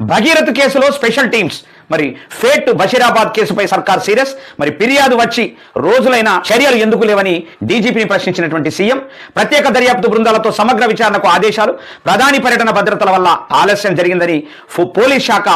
భగీరథ్ కేసులో special teams మరి fate Basheerabad కేసుపై సర్కార్ సీరియస్. మరి ఫిర్యాదు వచ్చి రోజులైన చర్యలు ఎందుకు లేవని డీజీపీని ప్రశ్నించినటువంటి సీఎం. ప్రత్యేక దర్యాప్తు బృందాలతో సమగ్ర విచారణకు ఆదేశాలు. ప్రధాని పర్యటన భద్రతల వల్ల ఆలస్యం జరిగిందని పోలీస్ శాఖ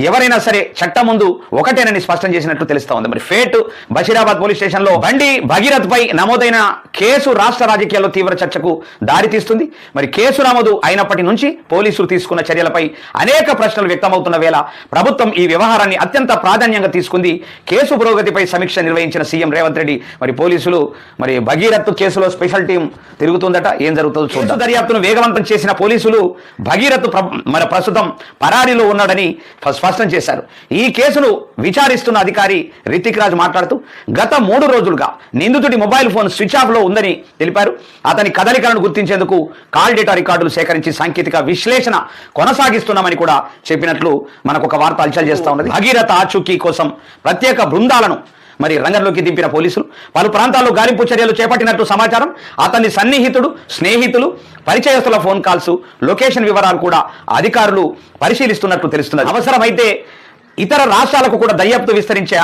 ఎవరైనా సరే చట్టం ముందు ఒకటేనని స్పష్టం చేసినట్లు తెలుస్తా ఉంది. మరి ఫేట్ బషీరాబాద్ పోలీస్ స్టేషన్లో బండి భగీరథ్ పై నమోదైన కేసు రాష్ట్ర రాజకీయాల్లో తీవ్ర చర్చకు దారితీస్తుంది. మరి కేసు నమోదు అయినప్పటి నుంచి పోలీసులు తీసుకున్న చర్యలపై అనేక ప్రశ్నలు వ్యక్తమవుతున్న వేళ ప్రభుత్వం ఈ వ్యవహారాన్ని అత్యంత ప్రాధాన్యంగా తీసుకుంది. కేసు పురోగతిపై సమీక్ష నిర్వహించిన సీఎం రేవంత్ రెడ్డి మరి పోలీసులు మరి భగీరథ్ కేసులో స్పెషల్ టీం తిరుగుతుందట. ఏం జరుగుతుందో చూద్దాం. దర్యాప్తును వేగవంతం చేసిన పోలీసులు భగీరథ్ మరి ప్రస్తుతం పరారీలో ఉన్నాడని స్పష్టం చేశారు. ఈ కేసును విచారిస్తున్న అధికారి రితిక్ రాజ్ మాట్లాడుతూ గత 3 రోజులుగా నిందితుడి మొబైల్ ఫోన్ స్విచ్ ఆఫ్ లో ఉందని తెలిపారు. అతని కదలికలను గుర్తించేందుకు కాల్ డేటా రికార్డులు సేకరించి సాంకేతిక విశ్లేషణ కొనసాగిస్తున్నామని కూడా చెప్పినట్లు మనకు ఒక వార్త హల్చల్ చేస్తా ఉన్నది. భగీరథ ఆచూకీ కోసం ప్రత్యేక బృందాలను మరి రంగంలోకి దింపిన పోలీసులు పలు ప్రాంతాల్లో గాలింపు చర్యలు చేపట్టినట్టు సమాచారం. అతని సన్నిహితుడు, స్నేహితులు, పరిచయస్తుల ఫోన్ కాల్స్, లొకేషన్ వివరాలు కూడా అధికారులు పరిశీలిస్తున్నట్లు తెలుస్తున్నది. అవసరమైతే ఇతర రాష్ట్రాలకు కూడా దర్యాప్తు విస్తరించే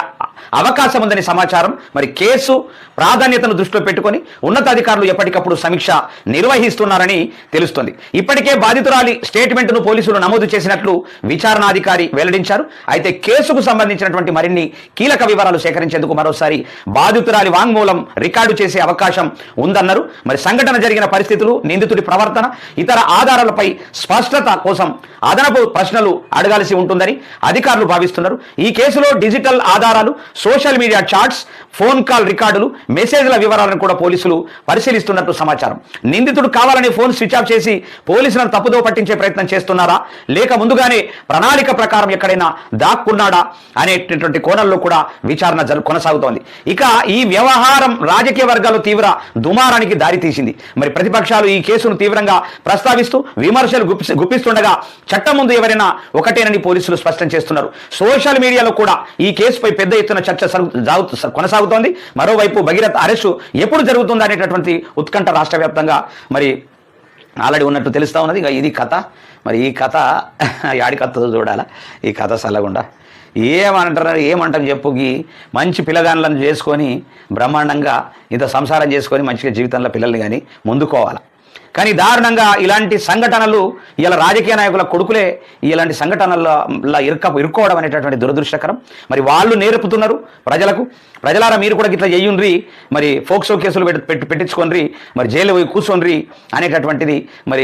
అవకాశం ఉందని సమాచారం. మరి కేసు ప్రాధాన్యతను దృష్టిలో పెట్టుకొని ఉన్నతాధికారులు ఎప్పటికప్పుడు సమీక్ష నిర్వహిస్తున్నారని తెలుస్తుంది. ఇప్పటికే బాధితురాలి స్టేట్మెంట్ను పోలీసులు నమోదు చేసినట్లు విచారణాధికారి వెల్లడించారు. అయితే కేసుకు సంబంధించినటువంటి మరిన్ని కీలక వివరాలు సేకరించేందుకు మరోసారి బాధితురాలి వాంగ్మూలం రికార్డు చేసే అవకాశం ఉందన్నారు. మరి సంఘటన జరిగిన పరిస్థితులు, నిందితుడి ప్రవర్తన, ఇతర ఆధారాలపై స్పష్టత కోసం అదనపు ప్రశ్నలు అడగాల్సి ఉంటుందని అధికారులు భావిస్తున్నారు. ఈ కేసులో డిజిటల్ ఆధారాలు, social media chats, phone call రికార్డులు, మెసేజ్ల వివరాలను కూడా పోలీసులు పరిశీలిస్తున్నట్టు సమాచారం. నిందితుడు కావాలని ఫోన్ స్విచ్ ఆఫ్ చేసి పోలీసులను తప్పుదో పట్టించే ప్రయత్నం చేస్తున్నారా, లేక ముందుగానే ప్రణాళిక ప్రకారం ఎక్కడైనా దాక్కున్నాడా అనేటటువంటి కోణంలో కూడా విచారణ కొనసాగుతోంది. ఇక ఈ వ్యవహారం రాజకీయ వర్గాల్లో తీవ్ర దుమారానికి దారితీసింది. మరి ప్రతిపక్షాలు ఈ కేసును తీవ్రంగా ప్రస్తావిస్తూ విమర్శలు గుప్పిస్తుండగా చట్టం ముందు ఎవరైనా ఒకటేనని పోలీసులు స్పష్టం చేస్తున్నారు. సోషల్ మీడియాలో కూడా ఈ కేసుపై పెద్ద ఎత్తున చర్చ కొనసాగుతోంది. మరోవైపు భగీరథ్ అరెస్టు ఎప్పుడు జరుగుతుందా అనేటటువంటి ఉత్కంఠ రాష్ట్ర వ్యాప్తంగా మరి ఆల్రెడీ ఉన్నట్టు తెలుస్తూ ఉన్నది. ఇక ఇది కథ. మరి ఈ కథ యాడి కథ చూడాలా, ఈ కథ సల్లగుండా ఏమంటాం చెప్పుకి మంచి పిల్లగాళ్ళను చేసుకొని బ్రహ్మాండంగా ఇంత సంసారం చేసుకొని మంచిగా జీవితంలో పిల్లల్ని కానీ ముందుకోవాలి. కానీ దారుణంగా ఇలాంటి సంఘటనలు ఇలా రాజకీయ నాయకుల కొడుకులే ఇలాంటి సంఘటనల్లో ఇరుక్కోవడం అనేటటువంటి దురదృష్టకరం. మరి వాళ్ళు నేర్పుతున్నారు ప్రజలారా మీరు కూడా ఇట్లా చెయ్యుండ్రి, మరి ఫోక్సో కేసులు పెట్టించుకోండి, మరి జైలు పోయి కూర్చోండ్రి అనేటటువంటిది మరి